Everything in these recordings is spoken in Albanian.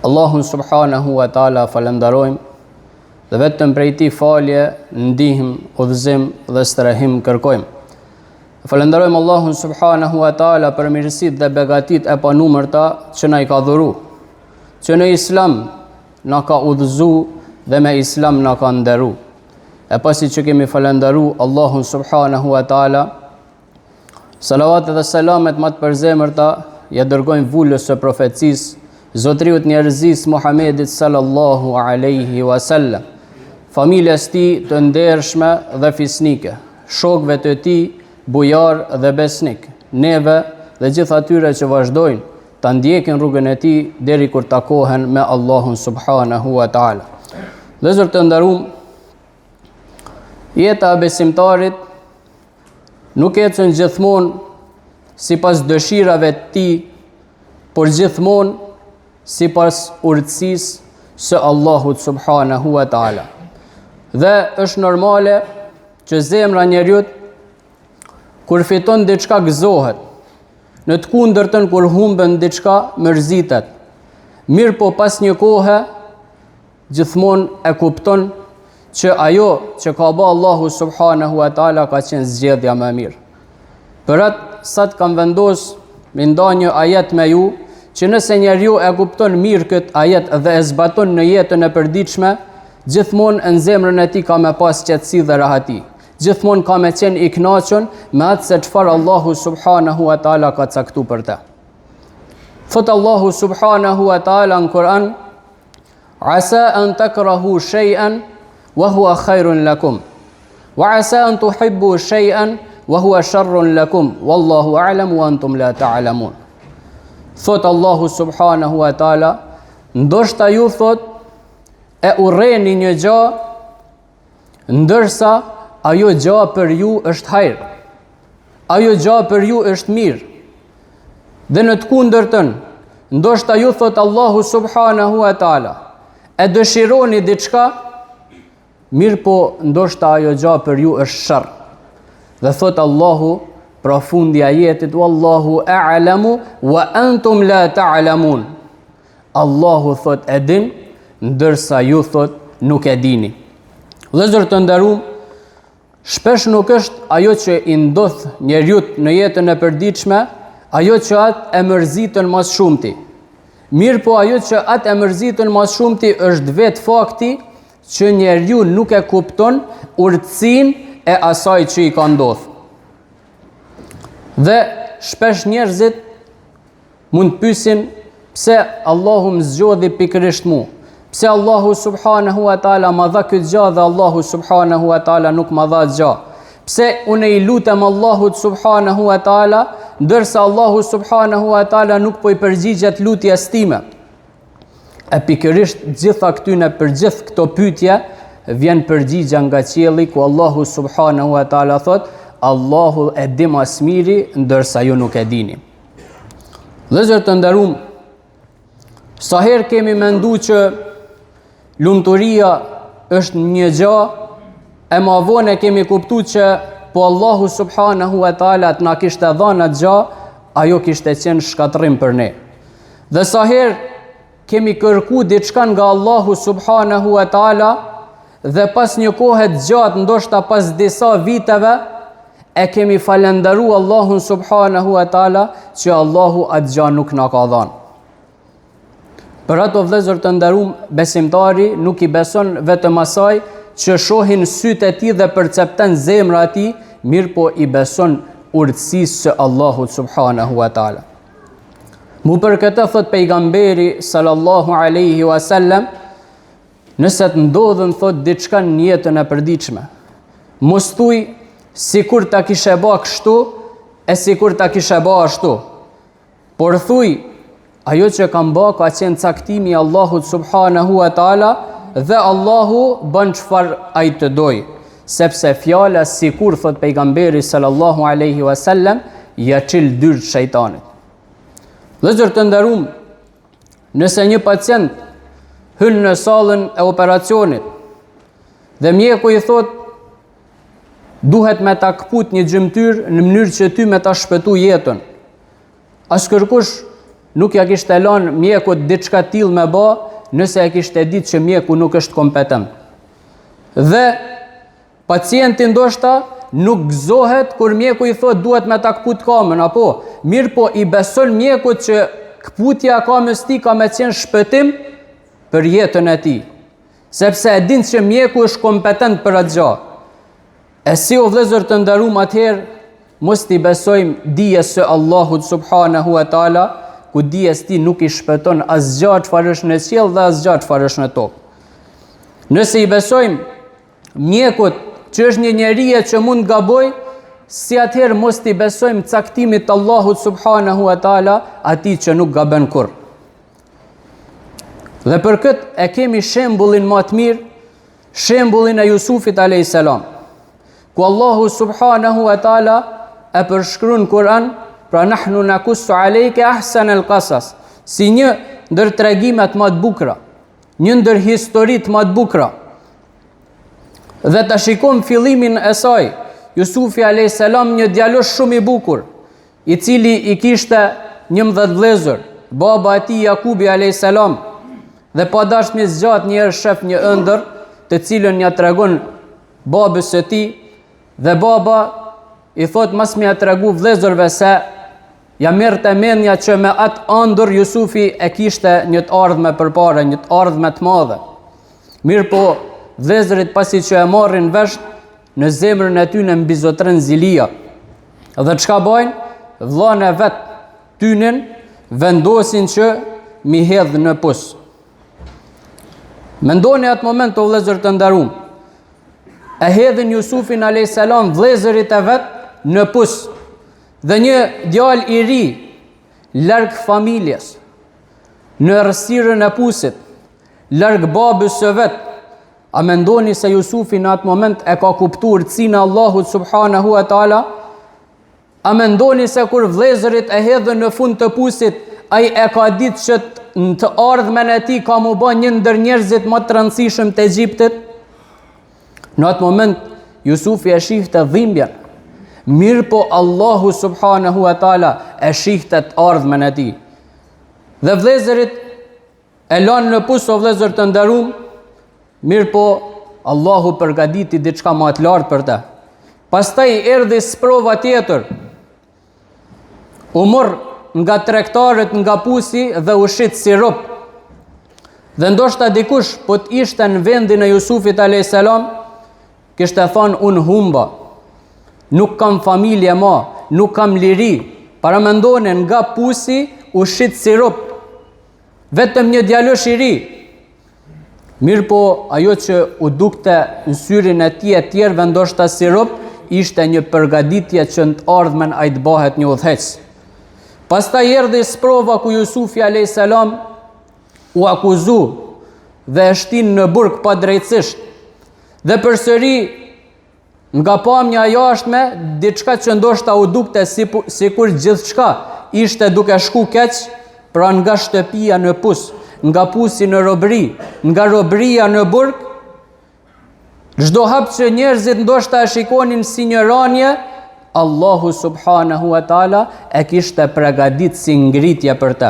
Allahun subhanahu wa ta'ala falenderojmë dhe vetëm prej tij falje, ndihmë, udhëzim dhe strehim kërkojmë. Falenderojmë Allahun subhanahu wa ta'ala për mirësitë dhe begatitë e panumërta që na i ka dhuru, që në Islam na ka udhëzu dhe me Islam na ka nderu. E pasi që kemi falenderu Allahun subhanahu wa ta'ala, salavat dhe selamet më të përzemërta ja dërgojmë vullës së profecisë, Zotriut njerëzis Muhammedit sallallahu alaihi wasallam, familjes tij të ndershme dhe fisnike, shokëve të tij, bujar dhe besnik, neve dhe gjithë atyre që vazhdojnë ta ndjekin rrugën e tij deri kur takohen me Allahun subhanahu wa taala. Vëllezër të nderuam, jeta e besimtarit nuk ecën gjithmonë sipas dëshirave të tij, por gjithmonë sipas urtësisë së Allahut subhanahu wa taala. Dhe është normale që zemra e njeriu kur fiton diçka gëzohet, në të kundërtën kur humbën diçka mërzitet. Mirë po pas një kohe gjithmonë e kupton që ajo që ka bë Allahu subhanahu wa taala ka qenë zgjedhja më e mirë. Për atë sa të kam vendos me nda një ajet me ju, që nëse njeriu e kupton mirë këtë ajet dhe e zbaton në jetën e përditshme, gjithmonë në zemrën e tij ka me pas qetësi dhe rahati. Gjithmonë ka me qenë i kënaqur me atë se çfarë Allahu subhanahu wa taala ka caktuar për të. Thot Allahu subhanahu wa taala në Kur'an: "Asa an takrahu shay'an wa huwa khairun lakum, wa asa an tuhibbu shay'an wa huwa sharrun lakum, wallahu a'lam wa antum la ta'lamun." Thot Allahu subhanahu wa taala, ndoshta ju thot e urreni një gjë, ndërsa ajo gjë për ju është hajër. Ajo gjë për ju është mirë. Dhe në të kundërtën, ndoshta ju thot Allahu subhanahu wa taala, e dëshironi diçka, mirë po ndoshta ajo gjë për ju është sharr. Dhe thot Allahu pra fundi ajetit: "Wallahu a'lamu wa antum la ta'lamun." Allahu thot e din, ndërsa ju thot nuk e dini. Vëllezër të nderuam, shpesh nuk është ajo që i ndodh njeriu në jetën e përditshme, ajo që atë e mërzitën më shumti. Mirë po ajo që atë e mërzitën më shumti është vetë fakti që njeriu nuk e kupton urtësinë e asaj që i ka ndodhur. Dhe shpesh njerëzit mund të pyesin pse Allahu më zgjodhi pikërisht mua. Pse Allahu subhanahu wa taala më dha këtë gjë dhe Allahu subhanahu wa taala nuk më dha gjë. Pse unë i lutem Allahut subhanahu wa taala ndërsa Allahu subhanahu wa taala nuk po i përgjigjet lutjes time. E pikërisht gjitha këtyne për gjithë këto pyetje vjen përgjigja nga qielli ku Allahu subhanahu wa taala thot: Allahu e di më së miri, ndërsa ju nuk e dini. Vëllezër të nderuam, sa herë kemi menduar që lumturia është një gjë, e më vonë kemi kuptuar që po Allahu subhanahu wa taala të na kishte dhënë atë gjë, ajo kishte qenë shkatërrim për ne. Dhe sa herë kemi kërkuar diçka nga Allahu subhanahu wa taala dhe pas një kohe të gjatë, ndoshta pas disa viteve, e kemi falenderu Allahun subhanahu wa taala që Allahu atë gjë nuk na ka dhënë. Për ato vëllezër të nderuam, besimtari nuk i beson vetëm asaj që shohin sytë e tij dhe percepton zemra e tij, mirë po i beson urtësisë së Allahut subhanahu wa taala. Mu për këtë thot pejgamberi sallallahu alaihi wasallam, nëse të ndodhen thot diçka në jetën e përditshme, mos thuj sikur ta kishe bë kështu e sikur ta kishe bë ashtu, por thuj ajo që kam bë ka qenë caktimi i Allahut subhanahu wa taala dhe Allahu bën çfarë ai të doj, sepse fjala sikur thot pejgamberi sallallahu alaihi wasallam ja çel dyrt shejtanit. Vëllezër të nderuam, nëse një pacient hyn në sallën e operacionit dhe mjeku i thot duhet me ta kput një gjymtyr në mënyrë që ty me ta shpëtu jetën, as kërkush nuk ja kishte lënë mjekut diçka tillë me bë, nëse e kishte ditë që mjeku nuk është kompetent. Dhe pacienti ndoshta nuk gëzohet kur mjeku i thot duhet me ta kput kamën, apo mirë po i beson mjekut që kputja e kamës ti ka me qenë shpëtim për jetën e tij, sepse e din që mjeku është kompetent për atë gjë. E si o vëllezër të nderuam, atëherë mos t'i besojmë dijes së Allahut subhanahu wa taala, ku dijes ti nuk i shpëton asgjë çfarë është në qiell dhe asgjë çfarë është në tokë. Nëse i besojmë mjekut që është një njeriu që mund gaboj, si atëherë mos t'i besojmë caktimit të Allahut subhanahu wa taala, atij që nuk gabon kurrë. Dhe për këtë e kemi shembullin më të mirë, shembullin e Jusufit alayhis salam, ku Allahu subhanahu wa taala e përshkruan në Kur'an, pra nahnu nakussu alejke ahsan el qasas, si një ndër tregimet më të bukura, një ndër historitë më të bukura. Dhe ta shikojmë fillimin e saj. Jusufi alayhis salam, një djalosh shumë i bukur, i cili i kishte 11 vëllezër, baba e tij Jakubi alayhis salam, dhe pa dashur zgjat një herë shef një ëndër, të cilën ja tregon babës së tij, dhe baba i thot mas me ja tregu vëllezërve se ja merrte mendja që me atë ëndër Jusufi e kishte një të ardhme përpara, një të ardhme të madhe. Mirë po, vëllezërit pasi që e marrin vesh, në zemrën e tyre mbizotren zilia. Dhe çka bajnë? Vllahën e vet tynin, vendosin që mi hedh në pus. Mendoni atë moment o vëllezër të nderuam. E hedhin Jusufin alayhis salam vëllezërit e vet në pus. Dhe një djalë i ri, larg familjes, në errësirën e pusit, larg babës së vet. A mendoni se Jusufi në atë moment e ka kuptuar rëndësinë e Allahut subhanahu wa taala? A mendoni se kur vëllezërit e hedhën në fund të pusit, ai e ka ditë që në të ardhmen e tij ka mu bë një ndër njerëzit më të rëndësishëm të Egjiptit? Në atë moment Jusufi e shihte dhimbjen. Mirë po Allahu subhanahu wa taala e shihte të ardhmen e tij. Dhe vëllezërit e lanë në pus, o vëllezër të nderuam, mirë po Allahu përgatiti diçka më të lartë për ta. Pastaj erdhi sprova tjetër. U mor nga tregtarët nga pusi dhe u shit sirop. Dhe ndoshta dikush po të ishte në vendin e Jusufit alayhis salam, kishte thonë unë humba, nuk kam familje ma, nuk kam liri. Para mendoni nga pusi u shit sirop, vetëm një djalosh i ri. Mirë po ajo që u dukte në syrin e tij e tjerëve ndoshta sirop, ishte një përgatitje që në të ardhmen ai të bëhet një udhëheq. Pastaj erdhi sprova ku Jusufi alayhis salam u akuzu dhe e shtin në burg pa drejtësisht. Dhe përsëri nga pamja jashtme, diçka që ndoshta u dukte sikur gjithçka ishte duke shku keq, pra nga shtëpia në pus, nga pusi në robëri, nga robëria në burg, çdo hap që njerëzit ndoshta e shikonin si një ranje, Allahu subhanahu wa taala e kishte përgatitur si ngritje për ta.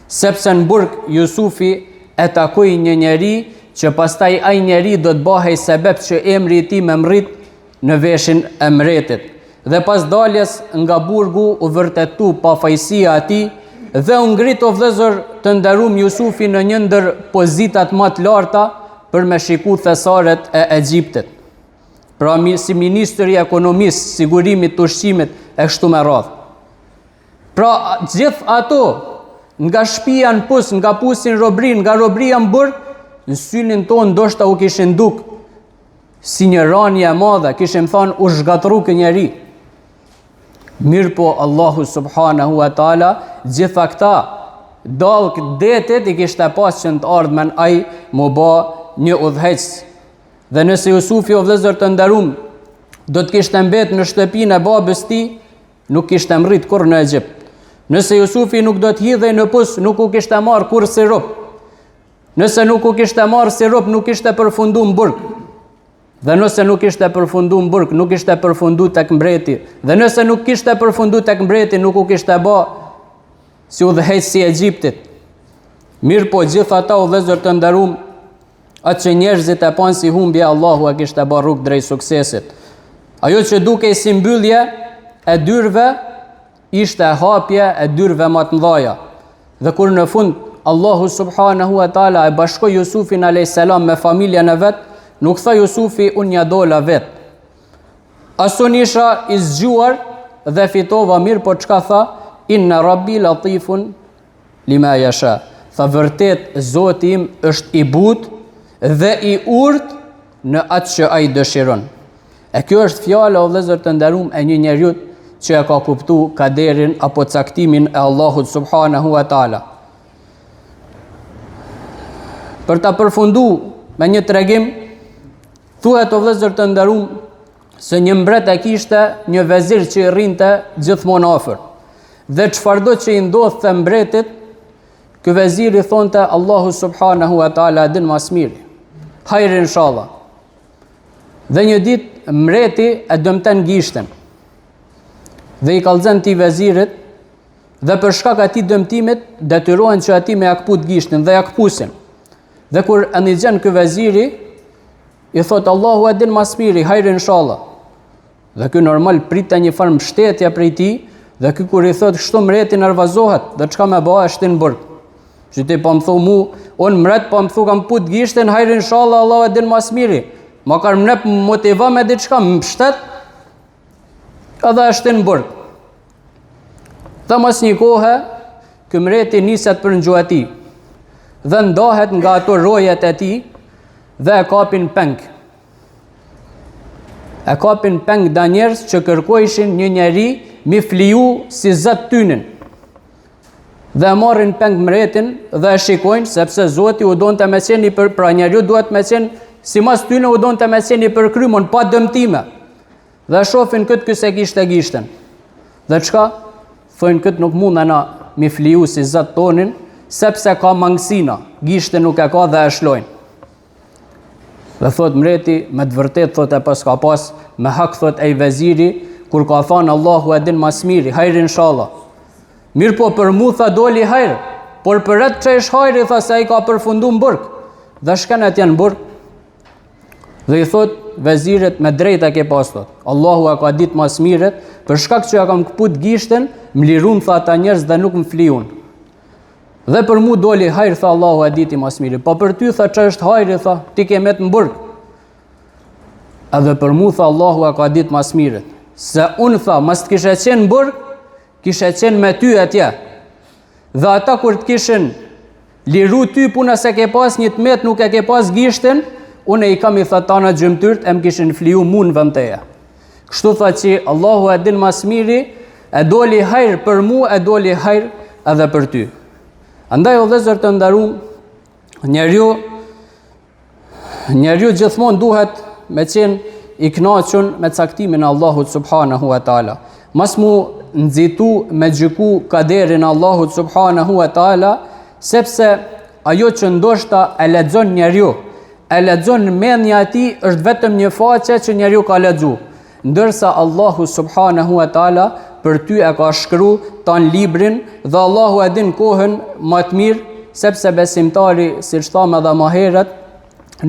Sepse në burg Jusufi e takoi një njeri që pastaj ai njeri do të bëhej sebeb që emri i tij më mrit në veshin e mretit. Dhe pas daljes nga burgu u vërtetu pafajësia e tij dhe u ngrit o vëllezër të nderuam Jusufi në një ndër pozitat më të larta për me shiku thesaret e Egjiptit. Pra si ministri i ekonomisë, sigurimit të ushqimit e kështu me radhë. Pra gjithë ato nga shtëpia në pus, nga pusi në robëri, nga robëria në burg, në synin tonë ndoshta u kishin duk si një ranje e madhe, kishim thënë u zhgatru ky njeri. Mirë po Allahu subhanahu wa taala gjitha këta dallë detit i kishte pas që në të ardhmen ai mu bë një udhëheq. Dhe nëse Jusufi o vëllezër të nderuam do të kishte mbetë në shtëpinë e babës tij, nuk kishte mrit kurrë në Egjipt. Nëse Jusufi nuk do të hidhej në pus, nuk u kishte marrë kurrë sirop. Nëse nuk u kishte marrë sirop, nuk kishte përfunduar në burg. Dhe nëse nuk kishte përfunduar në burg, nuk kishte përfunduar tek mbreti. Dhe nëse nuk kishte përfunduar tek mbreti, nuk u kishte bë si udhëheqësi i Egjiptit. Mirë po gjithë ata o vëllezër të nderuam, atë që njerëzit e panë si humbje, Allahu e kishte bërë rrugë drejt suksesit. Ajo që dukej si mbyllje e dyrve, ishte hapje e dyrve më të mëdha. Dhe kur në fund Allahu subhanahu wa taala e bashkoi Jusufin alayhis salam me familjen e vet, nuk tha Jusufi unë ja dola vet. Asun isha i zgjuar dhe fitova mirë, po çka tha? Inna rabbi latifun lima yasha. Tha vërtet Zoti im është i butë dhe i urtë në atë që ai dëshiron. E kjo është fjala o vëllezër të nderuam e një njeriu që e ka kuptuar kaderin apo caktimin e Allahut subhanahu wa taala. Për ta përfunduar me një tregim, thuhet o vëllezër të nderuam se një mbret e kishte një vezir që i rrinte gjithmonë afër. Dhe çfarëdo që i ndodhte mbretit, ky vezir i thonte Allahu subhanahu wa taala din mas miri. Hajr inshallah. Dhe një ditë mbreti e dëmton gishtin. Dhe i kallzon ti vezirit dhe për shkak atij dëmtimit detyrohen që ati me ja kput gishtin dhe ja kpusin. Dhe kur e nxjerr ky veziri, i thot Allahu e din mas miri, hajr inshallah. Dhe ky normal pritte një farë mbështetje prej tij, dhe ky kur i thot kështu mbreti nervozohet, dhe çka më bëa shtin burg. Që ti po më thu mu, unë mret po më thu kam put gishtin, hajr inshallah Allahu e din mas miri. Ma kar më motiva me diçka, më mbështet, edhe shtin burg. Dhe mas një kohë, ky mreti niset për ngjuati dhe ndahet nga ato rojet e tij dhe e kapin peng. E kapin peng da njerëz që kërkojshin një njeri mi fliju si zot tynin. Dhe marrin peng mretin dhe e shikojnë, sepse Zoti u donte me qenë pra njeriu duhet me qenë simas tyne, u donte me qenë për krymon pa dëmtime. Dhe shohin këtë ky se kishte gishtin. Dhe çka? Thonë këtë nuk mundena mi fliju si zot tonin, sepse ka mangësina, gishtin nuk e ka dhe e shlojnë. Dhe thot mreti, me të vërtet thot e pas ka pas, me hak thot e i veziri, kur ka thanë Allahu e din mas miri, hajr inshallah. Mirë po për mu tha doli hajr, por për atë që ish hajri tha se ai ka përfundu në burg, dhe shkenet janë burg. Dhe i thot vezirit me drejta ke pas thot, Allahu e ka dit mas miret, për shkak që ja kam këput gishtin, më lirun tha ata njerëz dhe nuk më flijun. Dhe për mu doli hajr, tha Allahu e diti mas miri, po për ty tha që është hajri, tha ti ke met në burg. Edhe për mu tha Allahu e ka dit mas miret, se unë tha mas të kishe qenë në burg, kishe qenë me ty atje. Dhe ata kur të kishin liru ty puna se ke pas një të met, nuk e ke pas gishtin, unë i kam i tha tana gjymtyrt, e më kishin fliju mu në vend teja. Kështu tha që Allahu e din mas miri, e doli hajr për mu, e doli hajr edhe për ty. Andaj o vëllezër të nderuam, njeriu gjithmonë duhet me qenë i kënaqur me caktimin e Allahut subhanahu wa taala. Mas mu nxitu me gjyku kaderin e Allahut subhanahu wa taala, sepse ajo që ndoshta e lexon njeriu, e lexon mendja e tij, është vetëm një faqe që njeriu ka lexuar, ndërsa Allahu subhanahu wa taala për ty e ka shkru tan librin dhe Allahu e din kohën më të mirë, sepse besimtari, si thamë edhe më herët,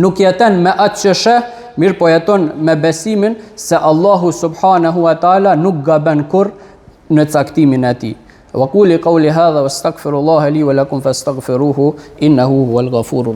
nuk jeton me atë që sheh, mirë po jeton me besimin se Allahu subhanahu wa taala nuk gaben kurr në caktimin e tij. Wa quli qawli hadha wastaghfirullaha li wa lakum fastaghfiruhu innahu huwal ghafurur